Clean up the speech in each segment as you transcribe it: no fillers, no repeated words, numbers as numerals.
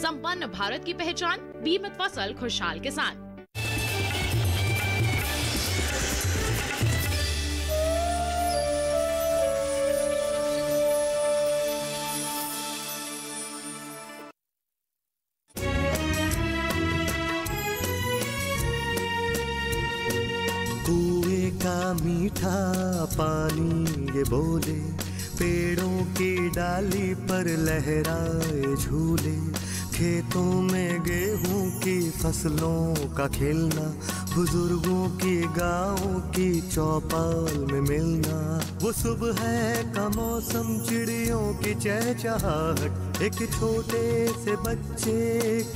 संपन्न भारत की पहचान, बीमित फसल खुशहाल किसान। कुएं का मीठा पानी ये बोले, पेड़ों की डाली पर लहराए झूले, खेतों में गेहूं की फसलों का खिलना, बुजुर्गों की गाँव की चौपाल में मिलना, वो सुबह का मौसम, चिड़ियों की चहचहाहट, एक छोटे से बच्चे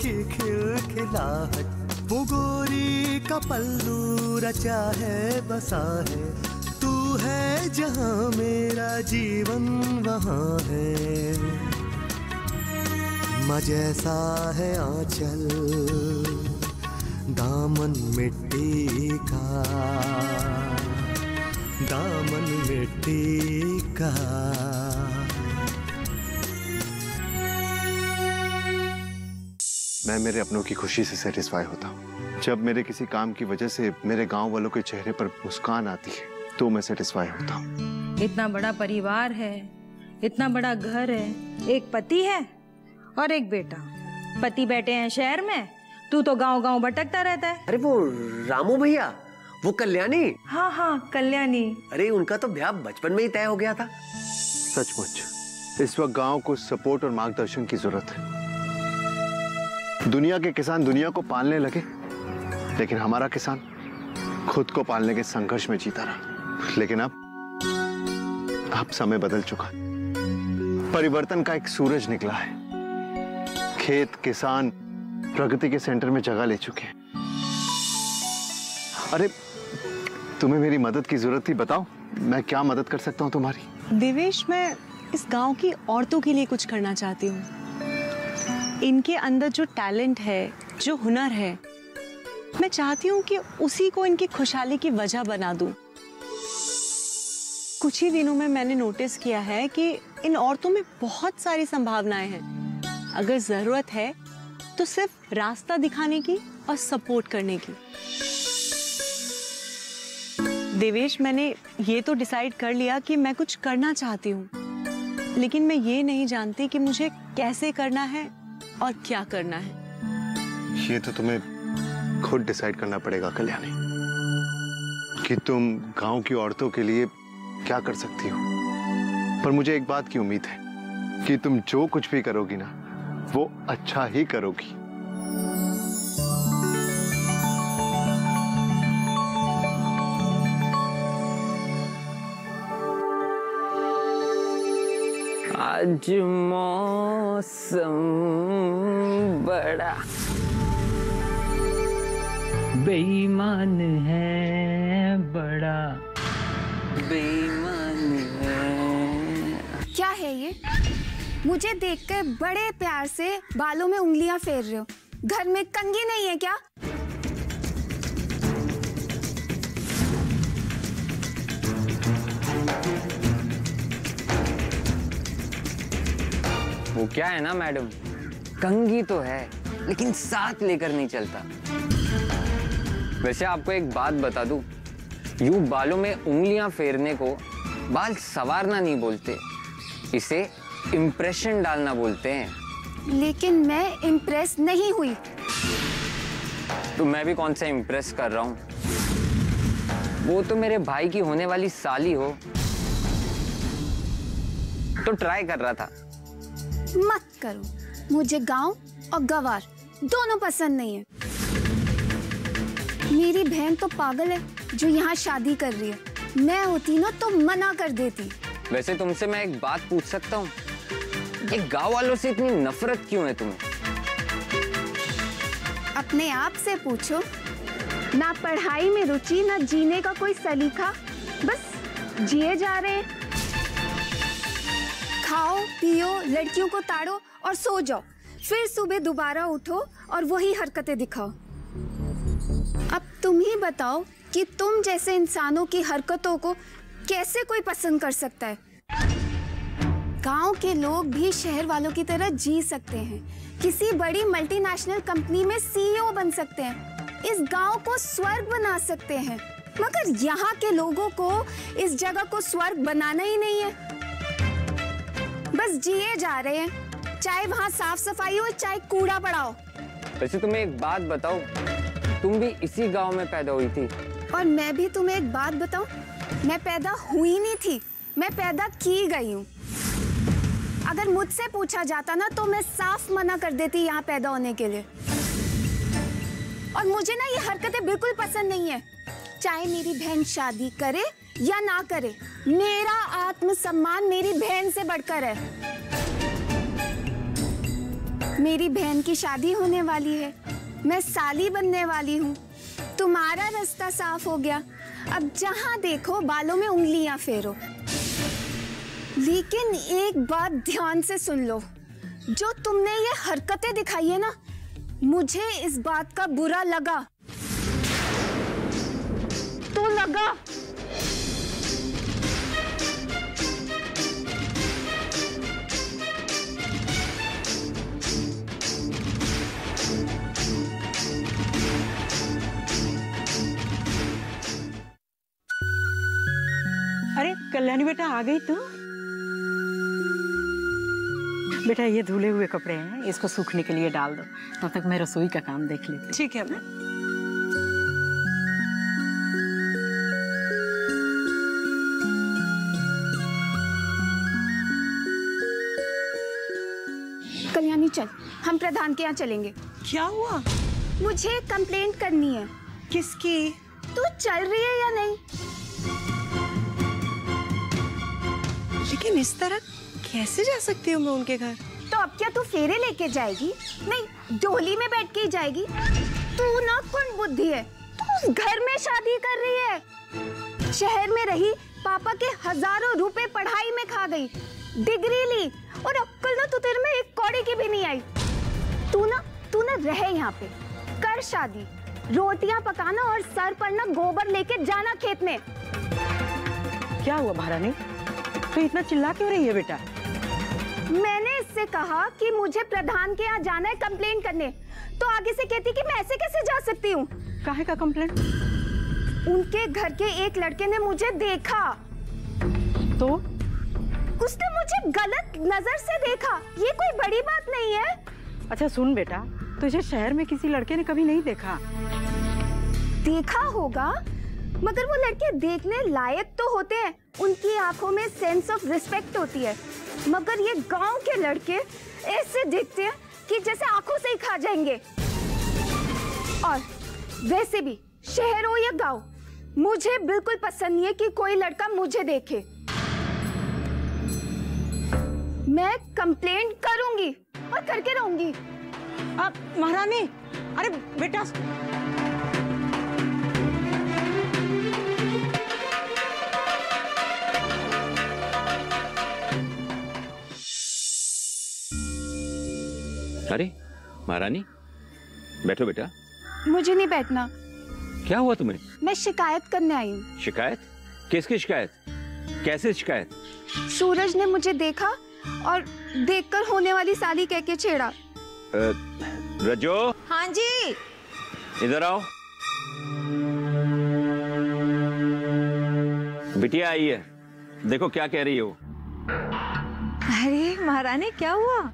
की खिलखिलाहट, वो गोरी का पल्लू रचा है बसा है, तू है जहाँ मेरा जीवन वहाँ है, माँ जैसा है आंचल दामन मिट्टी का, दामन मिट्टी का। मैं मेरे अपनों की खुशी से सेटिस्फाई होता हूँ। जब मेरे किसी काम की वजह से मेरे गांव वालों के चेहरे पर मुस्कान आती है तो मैं सेटिस्फाई होता हूँ। इतना बड़ा परिवार है, इतना बड़ा घर है, एक पति है और एक बेटा। पति बैठे हैं शहर में, तू तो गांव-गांव भटकता रहता है। अरे वो रामू भैया, वो कल्याणी। हाँ हाँ कल्याणी। अरे उनका तो ब्याह बचपन में ही तय हो गया था। सचमुच इस वक्त गांव को सपोर्ट और मार्गदर्शन की जरूरत है। दुनिया के किसान दुनिया को पालने लगे, लेकिन हमारा किसान खुद को पालने के संघर्ष में जीता रहा। लेकिन अब समय बदल चुका, परिवर्तन का एक सूरज निकला है। खेत किसान प्रगति के सेंटर में जगह ले चुके हैं। अरे तुम्हें मेरी मदद की जरूरत थी, बताओ मैं क्या मदद कर सकता हूँ तुम्हारी। देवेश, मैं इस गांव की औरतों के लिए कुछ करना चाहती हूँ। इनके अंदर जो टैलेंट है, जो हुनर है, मैं चाहती हूँ कि उसी को इनकी खुशहाली की वजह बना दूं। कुछ ही दिनों में मैंने नोटिस किया है कि इन औरतों में बहुत सारी संभावनाएं हैं। अगर जरूरत है तो सिर्फ रास्ता दिखाने की और सपोर्ट करने की। देवेश, मैंने ये तो डिसाइड कर लिया कि मैं कुछ करना चाहती हूँ, लेकिन मैं ये नहीं जानती कि मुझे कैसे करना है और क्या करना है। ये तो तुम्हें खुद डिसाइड करना पड़ेगा कल्याणी, कि तुम गांव की औरतों के लिए क्या कर सकती हो। पर मुझे एक बात की उम्मीद है कि तुम जो कुछ भी करोगी ना, वो अच्छा ही करोगी। आज मौसम बड़ा बेईमान है, बड़ा बेईमान है। क्या है ये? मुझे देखकर बड़े प्यार से बालों में उंगलियां फेर रहे हो। घर में कंघी नहीं है क्या? वो क्या है ना मैडम, कंघी तो है लेकिन साथ लेकर नहीं चलता। वैसे आपको एक बात बता दूं, यूं बालों में उंगलियां फेरने को बाल संवारना नहीं बोलते, इसे इम्प्रेशन डालना बोलते हैं। लेकिन मैं इम्प्रेस नहीं हुई। तो मैं भी कौन सा इम्प्रेस कर रहा हूँ, वो तो मेरे भाई की होने वाली साली हो, तो ट्राई कर रहा था। मत करो, मुझे गांव और गवार दोनों पसंद नहीं है। मेरी बहन तो पागल है जो यहाँ शादी कर रही है। मैं होती ना तो मना कर देती। वैसे तुमसे मैं एक बात पूछ सकता हूँ, ये गांव वालों से इतनी नफरत क्यों है तुम्हें? अपने आप से पूछो। ना पढ़ाई में रुचि, ना जीने का कोई सलीका, बस जिए जा रहे हैं। खाओ पियो, लड़कियों को ताड़ो और सो जाओ, फिर सुबह दोबारा उठो और वही हरकतें दिखाओ। अब तुम ही बताओ कि तुम जैसे इंसानों की हरकतों को कैसे कोई पसंद कर सकता है? गांव के लोग भी शहर वालों की तरह जी सकते हैं, किसी बड़ी मल्टीनेशनल कंपनी में सीईओ बन सकते हैं, इस गांव को स्वर्ग बना सकते हैं। मगर यहाँ के लोगों को इस जगह को स्वर्ग बनाना ही नहीं है, बस जिए जा रहे हैं, चाहे वहाँ साफ सफाई हो चाहे कूड़ा पड़ा हो। वैसे तुम्हें एक बात बताऊं, तुम भी इसी गांव में पैदा हुई थी। और मैं भी तुम्हें एक बात बताऊं, मैं पैदा हुई नहीं थी, मैं पैदा की गई हूँ। अगर मुझसे पूछा जाता ना तो मैं साफ मना कर देती यहाँ पैदा होने के लिए। और मुझे ना ये हरकतें बिल्कुल पसंद नहीं है, चाहे मेरी बहन शादी करे या ना करे, मेरा आत्मसम्मान मेरी बहन से बढ़कर है। मेरी बहन की शादी होने वाली है, मैं साली बनने वाली हूँ, तुम्हारा रास्ता साफ हो गया, अब जहाँ देखो बालों में उंगलियां फेरो। लेकिन एक बात ध्यान से सुन लो, जो तुमने ये हरकतें दिखाई है ना, मुझे इस बात का बुरा लगा तो लगा। अरे कल्याणी बेटा, आ गई तू? बेटा ये धुले हुए कपड़े हैं, इसको सूखने के लिए डाल दो, तब तक मैं रसोई का काम देख लेती हूँ। ठीक है मैं। कल्याणी चल, हम प्रधान के यहाँ चलेंगे। क्या हुआ? मुझे कंप्लेंट करनी है। किसकी? तू चल रही है या नहीं? लेकिन इस तरह कैसे जा सकती हूँ मैं उनके घर? तो अब क्या तू फेरे लेके जाएगी? नहीं, डोली में बैठ के ही जाएगी। तू ना कौन बुद्धि है, तू उस घर में शादी कर रही है। शहर में रही, पापा के हजारों रुपए पढ़ाई में खा गई, डिग्री ली, और अक्कल ना तू तेरे में एक कौड़ी की भी नहीं आई। तू ना रहे यहाँ पे, कर शादी, रोटियां पकाना और सर पर ना गोबर लेके जाना खेत में। क्या हुआ महारानी, तो इतना चिल्ला क्यों रही है बेटा? मैंने इससे कहा कि मुझे प्रधान के यहाँ जाना है कंप्लेंट करने, तो आगे से कहती कि मैं ऐसे कैसे जा सकती हूँ। काहे का कंप्लेंट? उनके घर के एक लड़के ने मुझे देखा। तो उसने मुझे गलत नजर से देखा, ये कोई बड़ी बात नहीं है। अच्छा सुन बेटा, तुझे शहर में किसी लड़के ने कभी नहीं देखा? देखा होगा, मगर वो लड़के देखने लायक तो होते हैं, उनकी आंखों में सेंस ऑफ रिस्पेक्ट होती है। मगर ये गांव के लड़के ऐसे दिखते हैं कि जैसे आंखों से ही खा जाएंगे। और वैसे भी शहर हो या गांव, मुझे बिल्कुल पसंद नहीं है कि कोई लड़का मुझे देखे। मैं कंप्लेंट करूंगी और करके रहूंगी। अब महारानी, अरे बेटा अरे महारानी, बैठो बेटा। मुझे नहीं बैठना। क्या हुआ तुम्हें? मैं शिकायत करने आई हूँ। शिकायत? किसकी शिकायत? कैसे शिकायत? सूरज ने मुझे देखा और देखकर होने वाली साली कह के छेड़ा। रजो। हाँ जी। इधर आओ। बिटिया आई है, देखो क्या कह रही हो। अरे महारानी, क्या हुआ?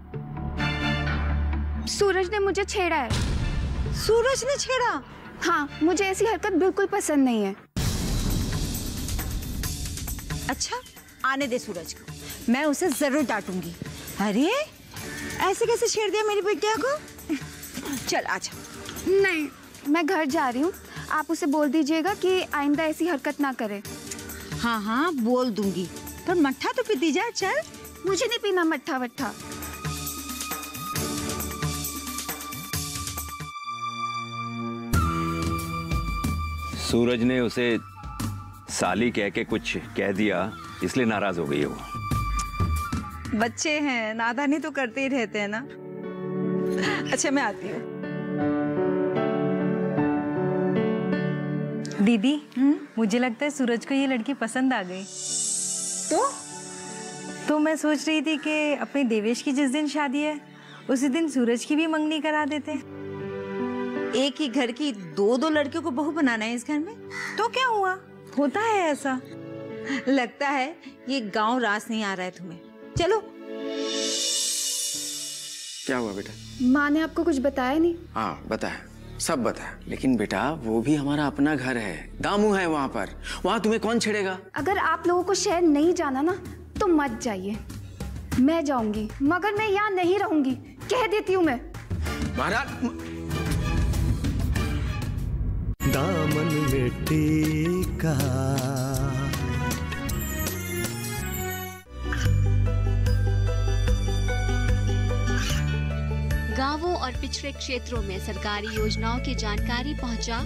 सूरज ने मुझे छेड़ा है। सूरज ने छेड़ा? हाँ, मुझे ऐसी हरकत बिल्कुल पसंद नहीं है। अच्छा, आने दे सूरज को, मैं उसे जरूर डांटूंगी। अरे ऐसे कैसे छेड़ दिया मेरी बिटिया को? चल आजा। नहीं, मैं घर जा रही हूँ, आप उसे बोल दीजिएगा कि आइंदा ऐसी हरकत ना करे। हाँ हाँ बोल दूंगी। तो मट्ठा तो पीती जा। चल। मुझे नहीं पीना मट्ठा वट्ठा। सूरज ने उसे साली कह के कुछ कह दिया, इसलिए नाराज हो गई है वो। बच्चे हैं, नादानी तो करते ही रहते हैं ना। अच्छा मैं आती हूँ। दीदी, मुझे लगता है सूरज को ये लड़की पसंद आ गई। तो मैं सोच रही थी कि अपने देवेश की जिस दिन शादी है उसी दिन सूरज की भी मंगनी करा देते। एक ही घर की दो दो लड़कियों को बहू बनाना है इस घर में? तो क्या हुआ, होता है ऐसा। लगता है ये गांव रास नहीं आ रहा है तुम्हें। चलो। क्या हुआ बेटा? माँ ने आपको कुछ बताया नहीं? हाँ बताया, सब बताया, लेकिन बेटा वो भी हमारा अपना घर है, दामू है वहाँ पर, वहाँ तुम्हें कौन छेड़ेगा? अगर आप लोगों को शहर नहीं जाना ना तो मत जाइए, मैं जाऊंगी, मगर मैं यहाँ नहीं रहूंगी, कह देती हूँ मैं। महाराज दामन में टीका गांवों और पिछड़े क्षेत्रों में सरकारी योजनाओं की जानकारी पहुंचा।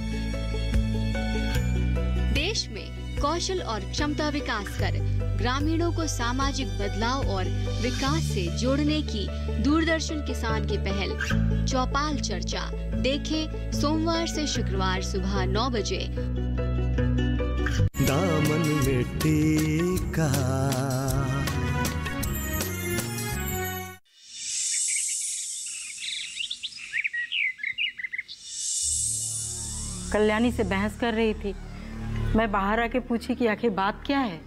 देश में कौशल और क्षमता विकास कर ग्रामीणों को सामाजिक बदलाव और विकास से जोड़ने की दूरदर्शन किसान की पहल चौपाल चर्चा देखें सोमवार से शुक्रवार सुबह 9 बजे। दामन में टीका। कल्याणी से बहस कर रही थी, मैं बाहर आके पूछी कि आखिर बात क्या है,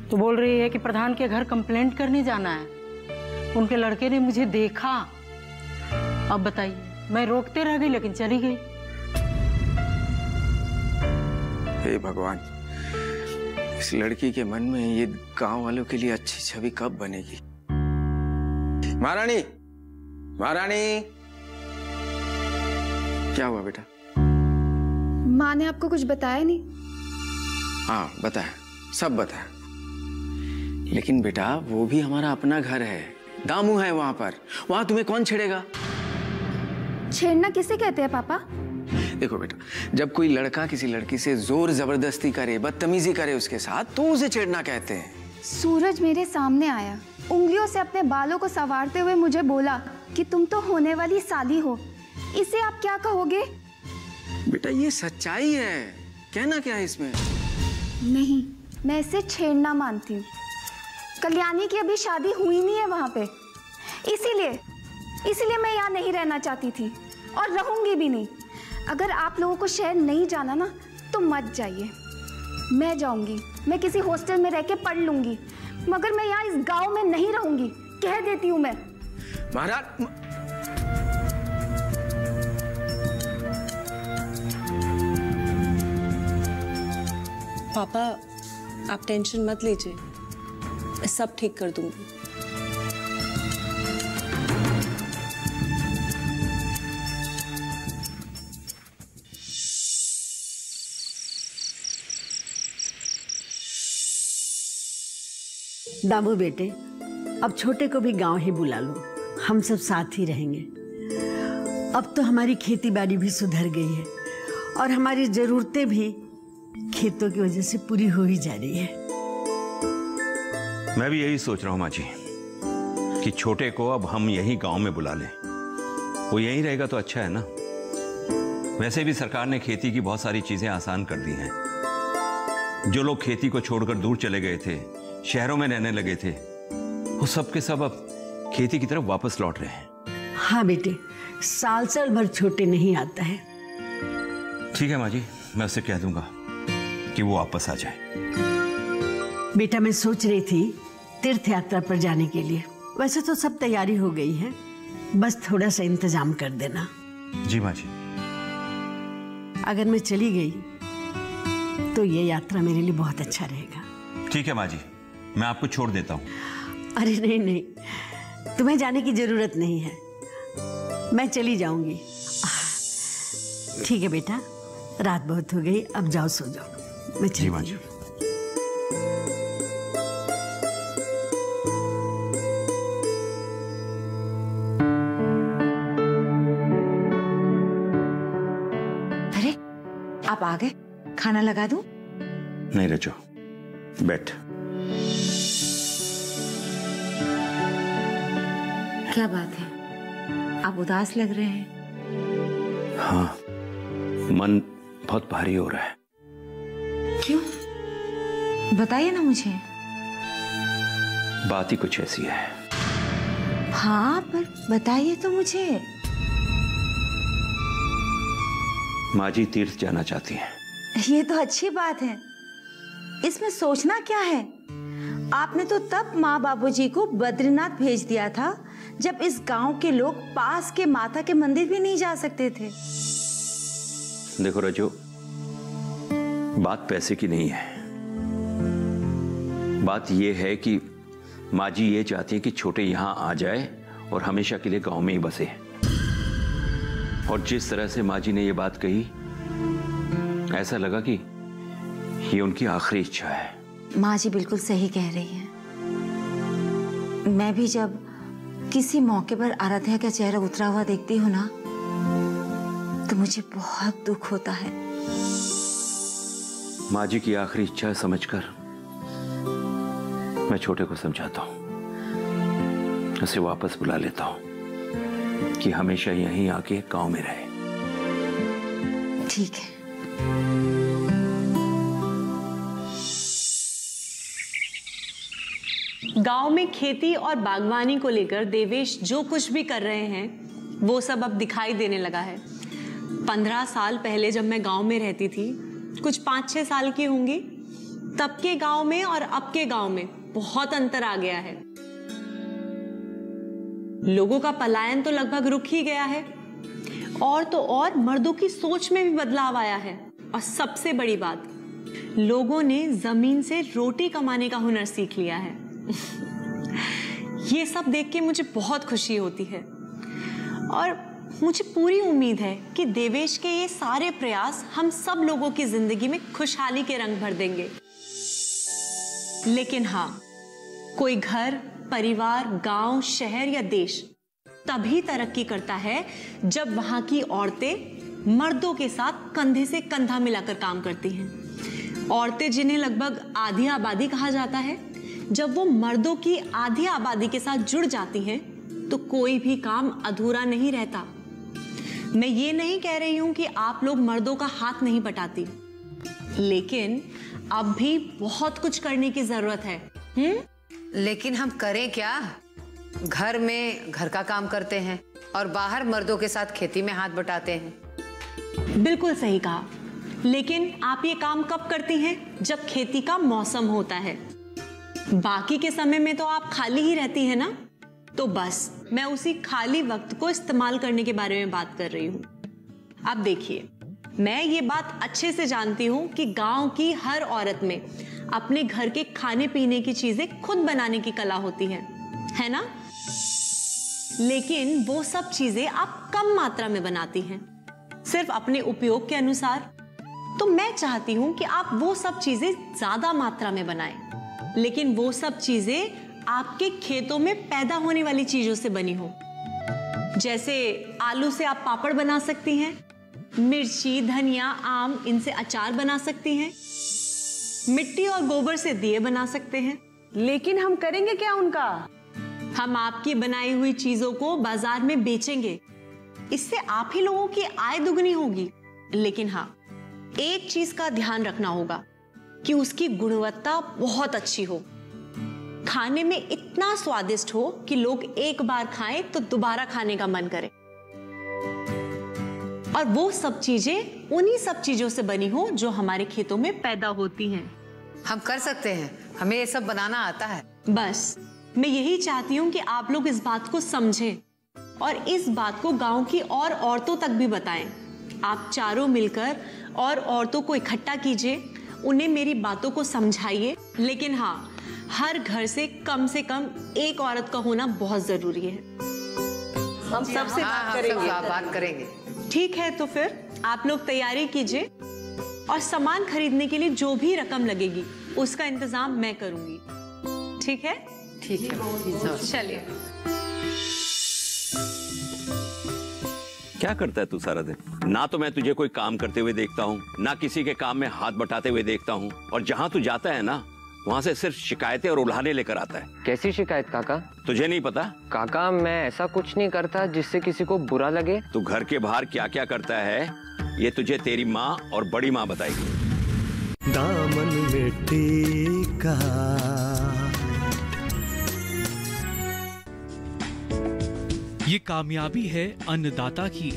तो बोल रही है कि प्रधान के घर कंप्लेंट करने जाना है, उनके लड़के ने मुझे देखा। अब बताइए, मैं रोकते रह गई लेकिन चली गई। हे भगवान, इस लड़की के मन में ये गांव वालों के लिए अच्छी छवि कब बनेगी? महारानी, महारानी, क्या हुआ बेटा? माँ ने आपको कुछ बताया नहीं? हाँ बताया, सब बताया, लेकिन बेटा वो भी हमारा अपना घर है, दामू है वहां पर, वहां तुम्हें कौन छेड़ेगा? छेड़ना किसे कहते हैं पापा? देखो बेटा, जब कोई लड़का किसी लड़की से जोर जबरदस्ती करे, बदतमीजी करे उसके साथ, तो उसे छेड़ना कहते हैं। सूरज मेरे सामने आया, उंगलियों से अपने बालों को संवारते हुए मुझे बोला कि तुम तो होने वाली साली हो, इसे आप क्या कहोगे? बेटा ये सच्चाई है, कहना क्या है इसमें? नहीं, मैं इसे छेड़ना मानती हूँ। कल्याणी की अभी शादी हुई नहीं है वहां पे, इसीलिए मैं यहाँ नहीं रहना चाहती थी और रहूंगी भी नहीं। अगर आप लोगों को शहर नहीं जाना ना तो मत जाइए, मैं जाऊंगी, मैं किसी हॉस्टल में रह के पढ़ लूंगी, मगर मैं यहाँ इस गांव में नहीं रहूंगी, कह देती हूँ मैं। महाराज, पापा आप टेंशन मत लीजिए, मैं सब ठीक कर दूंगी। दामू बेटे, अब छोटे को भी गांव ही बुला लो, हम सब साथ ही रहेंगे। अब तो हमारी खेती बाड़ी भी सुधर गई है और हमारी जरूरतें भी खेतों की वजह से पूरी हो ही जा रही है। मैं भी यही सोच रहा हूँ माँ जी कि छोटे को अब हम यही गांव में बुला लें, वो यहीं रहेगा तो अच्छा है ना। वैसे भी सरकार ने खेती की बहुत सारी चीजें आसान कर दी हैं। जो लोग खेती को छोड़कर दूर चले गए थे, शहरों में रहने लगे थे, वो सब के सब अब खेती की तरफ वापस लौट रहे हैं। हाँ बेटे, साल साल भर छोटे नहीं आता है। ठीक है माँ जी, मैं उससे कह दूंगा कि वो वापस आ जाए। बेटा मैं सोच रही थी तीर्थ यात्रा पर जाने के लिए, वैसे तो सब तैयारी हो गई है, बस थोड़ा सा इंतजाम कर देना। जी माँ जी। अगर मैं चली गई तो ये यात्रा मेरे लिए बहुत अच्छा रहेगा। ठीक है माँ जी, मैं आपको छोड़ देता हूँ। अरे नहीं नहीं, तुम्हें जाने की जरूरत नहीं है, मैं चली जाऊंगी। ठीक है बेटा, रात बहुत हो गई, अब जाओ सो जाओ, मैं चली जाऊंगी। अरे आप आ गए, खाना लगा दूं? नहीं रजो, बैठ। क्या बात है, आप उदास लग रहे हैं? हाँ, मन बहुत भारी हो रहा है। क्यों, बताइए ना मुझे। बात ही कुछ ऐसी है। हाँ, पर बताइए तो मुझे। माँ जी तीर्थ जाना चाहती हैं। ये तो अच्छी बात है, इसमें सोचना क्या है। आपने तो तब माँ बाबूजी को बद्रीनाथ भेज दिया था जब इस गांव के लोग पास के माता के मंदिर भी नहीं जा सकते थे। देखो रजो, बात पैसे की नहीं है। बात यह है कि माँ जी ये चाहती है कि छोटे यहां आ जाए और हमेशा के लिए गांव में ही बसे। और जिस तरह से माँ जी ने ये बात कही, ऐसा लगा कि ये उनकी आखिरी इच्छा है। माँ जी बिल्कुल सही कह रही हैं। मैं भी जब किसी मौके पर आराध्या का चेहरा उतरा हुआ देखती हूँ ना, तो मुझे बहुत दुख होता है। माँ जी की आखिरी इच्छा समझकर मैं छोटे को समझाता हूँ, उसे वापस बुला लेता हूँ कि हमेशा यहीं आके गांव में रहे। ठीक है। गांव में खेती और बागवानी को लेकर देवेश जो कुछ भी कर रहे हैं वो सब अब दिखाई देने लगा है। 15 साल पहले जब मैं गांव में रहती थी, कुछ 5-6 साल की होंगी, तब के गांव में और अब के गांव में बहुत अंतर आ गया है। लोगों का पलायन तो लगभग रुक ही गया है, और तो और मर्दों की सोच में भी बदलाव आया है। और सबसे बड़ी बात, लोगों ने जमीन से रोटी कमाने का हुनर सीख लिया है। ये सब देख के मुझे बहुत खुशी होती है और मुझे पूरी उम्मीद है कि देवेश के ये सारे प्रयास हम सब लोगों की जिंदगी में खुशहाली के रंग भर देंगे। लेकिन हाँ, कोई घर, परिवार, गांव, शहर या देश तभी तरक्की करता है जब वहां की औरतें मर्दों के साथ कंधे से कंधा मिलाकर काम करती हैं। औरतें जिन्हें लगभग आधी आबादी कहा जाता है, जब वो मर्दों की आधी आबादी के साथ जुड़ जाती हैं तो कोई भी काम अधूरा नहीं रहता। मैं ये नहीं कह रही हूं कि आप लोग मर्दों का हाथ नहीं बटाती, लेकिन अब भी बहुत कुछ करने की जरूरत है। लेकिन हम करें क्या? घर में घर का काम करते हैं और बाहर मर्दों के साथ खेती में हाथ बटाते हैं। बिल्कुल सही कहा, लेकिन आप ये काम कब करती हैं? जब खेती का मौसम होता है। बाकी के समय में तो आप खाली ही रहती है ना। तो बस मैं उसी खाली वक्त को इस्तेमाल करने के बारे में बात कर रही हूँ। अब देखिए, मैं ये बात अच्छे से जानती हूँ कि गांव की हर औरत में अपने घर के खाने पीने की चीजें खुद बनाने की कला होती है ना? लेकिन वो सब चीजें आप कम मात्रा में बनाती हैं, सिर्फ अपने उपयोग के अनुसार। तो मैं चाहती हूं कि आप वो सब चीजें ज्यादा मात्रा में बनाएं, लेकिन वो सब चीजें आपके खेतों में पैदा होने वाली चीजों से बनी हो। जैसे आलू से आप पापड़ बना सकती हैं, मिर्ची, धनिया, आम, इनसे अचार बना सकती हैं, मिट्टी और गोबर से दिए बना सकते हैं। लेकिन हम करेंगे क्या उनका? हम आपकी बनाई हुई चीजों को बाजार में बेचेंगे। इससे आप ही लोगों की आय दुगनी होगी। लेकिन हाँ, एक चीज का ध्यान रखना होगा कि उसकी गुणवत्ता बहुत अच्छी हो, खाने में इतना स्वादिष्ट हो कि लोग एक बार खाएं तो दोबारा खाने का मन करे। और वो सब चीजें उन्हीं सब चीजों से बनी हो जो हमारे खेतों में पैदा होती हैं। हम कर सकते हैं, हमें ये सब बनाना आता है। बस मैं यही चाहती हूँ कि आप लोग इस बात को समझें और इस बात को गांव की और औरतों तक भी बताएं। आप चारों मिलकर और औरतों को इकट्ठा कीजिए, उन्हें मेरी बातों को समझाइए। लेकिन हाँ, हर घर से कम एक औरत का होना बहुत जरूरी है। हम सबसे बात करेंगे। ठीक है, तो फिर आप लोग तैयारी कीजिए और सामान खरीदने के लिए जो भी रकम लगेगी उसका इंतजाम मैं करूंगी। ठीक है? ठीक है, चलिए। क्या करता है तू सारा दिन? ना तो मैं तुझे कोई काम करते हुए देखता हूँ, ना किसी के काम में हाथ बटाते हुए देखता हूँ, और जहाँ तू जाता है ना, वहाँ से सिर्फ शिकायतें और उल्हाने लेकर आता है। कैसी शिकायत काका? तुझे नहीं पता? काका, मैं ऐसा कुछ नहीं करता जिससे किसी को बुरा लगे। तू घर के बाहर क्या क्या करता है, ये तुझे तेरी माँ और बड़ी माँ बताएगी। दामन मिट्टी का ये कामयाबी है अन्नदाता की।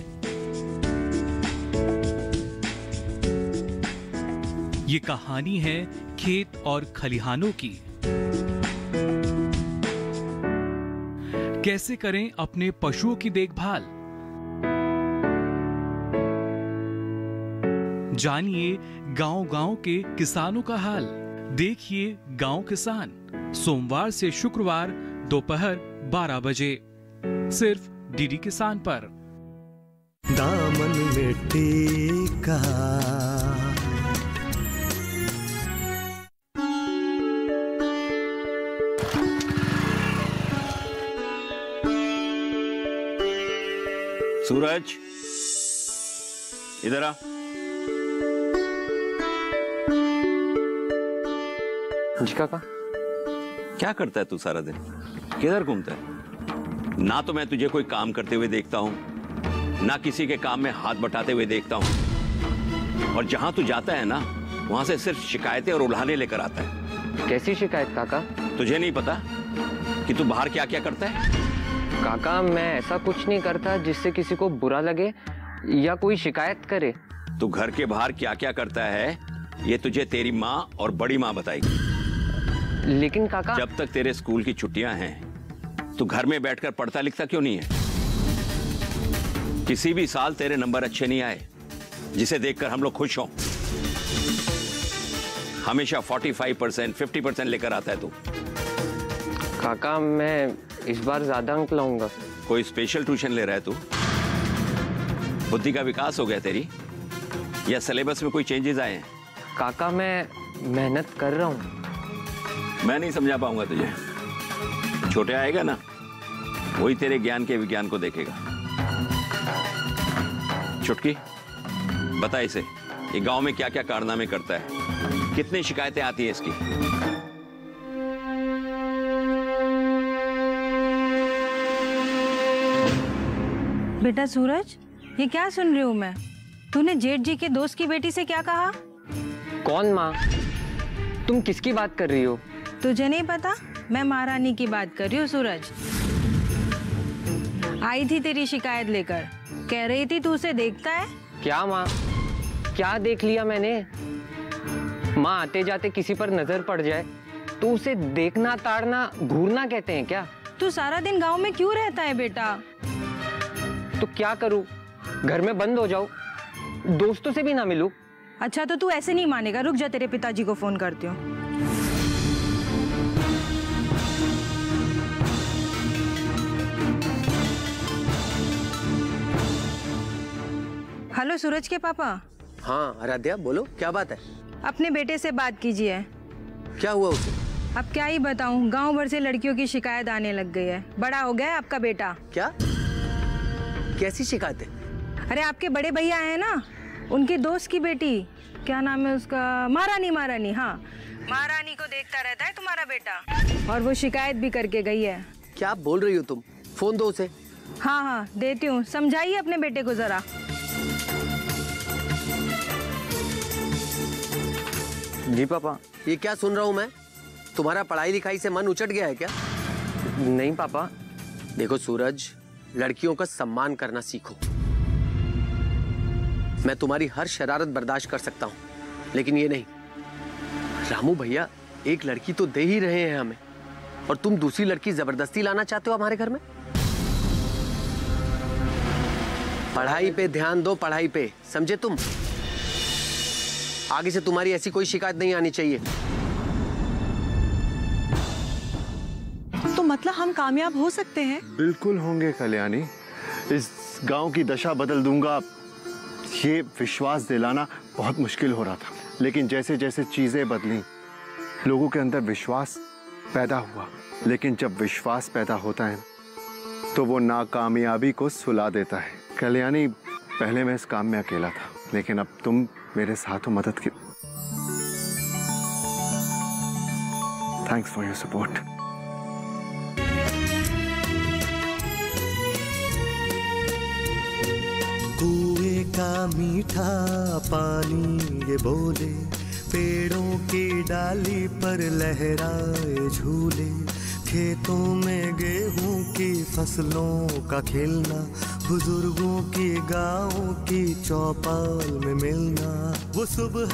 ये कहानी है खेत और खलिहानों की। कैसे करें अपने पशुओं की देखभाल, जानिए गांव-गांव के किसानों का हाल। देखिए गांव किसान, सोमवार से शुक्रवार दोपहर 12 बजे, सिर्फ डीडी किसान पर। दामन मिट्टी का सूरज, इधर आ। जी काका। क्या करता है तू सारा दिन? किधर घूमता है? ना तो मैं तुझे कोई काम करते हुए देखता हूँ, ना किसी के काम में हाथ बटाते हुए देखता हूँ। और जहां तू जाता है ना, वहां से सिर्फ शिकायतें और उल्हाने लेकर आता है। कैसी शिकायत काका? तुझे नहीं पता कि तू बाहर क्या क्या करता है? काका मैं ऐसा कुछ नहीं करता जिससे किसी को बुरा लगे या कोई शिकायत करे। तू घर के बाहर क्या क्या करता है, ये तुझे तेरी माँ और बड़ी माँ बताएगी। लेकिन काका, जब तक तेरे स्कूल की छुट्टियां हैं, तू घर में बैठकर पढ़ता लिखता क्यों नहीं है? किसी भी साल तेरे नंबर अच्छे नहीं आए जिसे देखकर हम लोग खुश हों। हमेशा 45%, 50% लेकर आता है तू। काका मैं इस बार ज्यादा अंक लाऊंगा। कोई स्पेशल ट्यूशन ले रहा है तू? बुद्धि का विकास हो गया तेरी, या सिलेबस में कोई चेंजेस आए हैं? काका मैं मेहनत कर रहा हूँ। मैं नहीं समझा पाऊंगा तुझे। छोटे आएगा ना, वही तेरे ज्ञान के विज्ञान को देखेगा। चुटकी, बता इसे, ये गांव में क्या क्या कारनामे करता है, कितनी शिकायतें आती है इसकी? बेटा सूरज, ये क्या सुन रही हूँ मैं? तूने जेठ जी के दोस्त की बेटी से क्या कहा? कौन माँ? तुम किसकी बात कर रही हो? तुझे नहीं पता? मैं महारानी की बात कर रही हूँ सूरज। आई थी तेरी शिकायत लेकर, कह रही थी तू उसे देखता है। क्या माँ, क्या देख लिया मैंने? माँ आते जाते किसी पर नजर पड़ जाए तो उसे देखना, ताड़ना, घूरना कहते हैं क्या? तू सारा दिन गांव में क्यों रहता है बेटा? तो क्या करूं, घर में बंद हो जाऊं, दोस्तों से भी ना मिलूं? अच्छा तो तू ऐसे नहीं मानेगा, रुक जा, तेरे पिताजी को फोन करती हूँ। हेलो सूरज के पापा। हाँ आराध्या बोलो, क्या बात है? अपने बेटे से बात कीजिए। क्या हुआ उसे? अब क्या ही बताऊं, गांव भर से लड़कियों की शिकायत आने लग गई है। बड़ा हो गया है आपका बेटा। क्या? कैसी शिकायत है? अरे आपके बड़े भैया हैं ना, उनके दोस्त की बेटी, क्या नाम है उसका, महारानी। महारानी, हाँ, महारानी को देखता रहता है तुम्हारा बेटा, और वो शिकायत भी करके गई है। क्या बोल रही हो तुम? फोन दो उसे। हाँ हाँ देती हूँ, समझाइए अपने बेटे को जरा। जी पापा। ये क्या सुन रहा हूँ मैं? तुम्हारा पढ़ाई लिखाई से मन उचट गया है क्या? नहीं पापा। देखो सूरज, लड़कियों का सम्मान करना सीखो। मैं तुम्हारी हर शरारत बर्दाश्त कर सकता हूँ, लेकिन ये नहीं। रामू भैया एक लड़की तो दे ही रहे हैं हमें, और तुम दूसरी लड़की जबरदस्ती लाना चाहते हो हमारे घर में? पढ़ाई पे ध्यान दो, पढ़ाई पे, समझे तुम? आगे से तुम्हारी ऐसी कोई शिकायत नहीं आनी चाहिए। तो मतलब हम कामयाब हो सकते हैं? बिल्कुल होंगे कल्याणी। इस गांव की दशा बदल दूंगा, ये विश्वास दिलाना बहुत मुश्किल हो रहा था, लेकिन जैसे जैसे चीजें बदली, लोगों के अंदर विश्वास पैदा हुआ। लेकिन जब विश्वास पैदा होता है तो वो नाकामयाबी को सुला देता है। कल्याणी, पहले मैं इस काम में अकेला था, लेकिन अब तुम मेरे साथ हो, मदद की। Thanks for your support. कुएं का मीठा पानी ये बोले, पेड़ों की डाली पर लहराए झूले, खेतों में गेहूं की फसलों का खिलना, बुजुर्गों की गाँव की चौपाल में मिलना, वो सुबह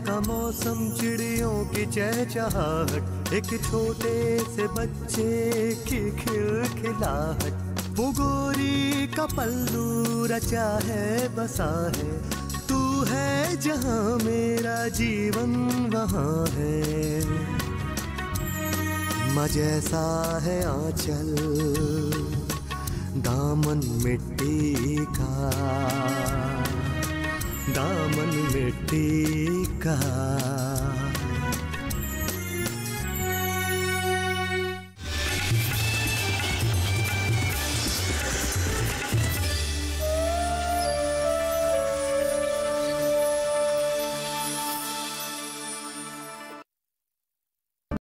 का मौसम, चिड़ियों की चहचहाहट, एक छोटे से बच्चे की खिलखिलाहट, वो गोरी का पल्लू रचा है बसा है, तू है जहां मेरा जीवन वहां है, माँ जैसा है आंचल दामन मिट्टी का, दामन मिट्टी का।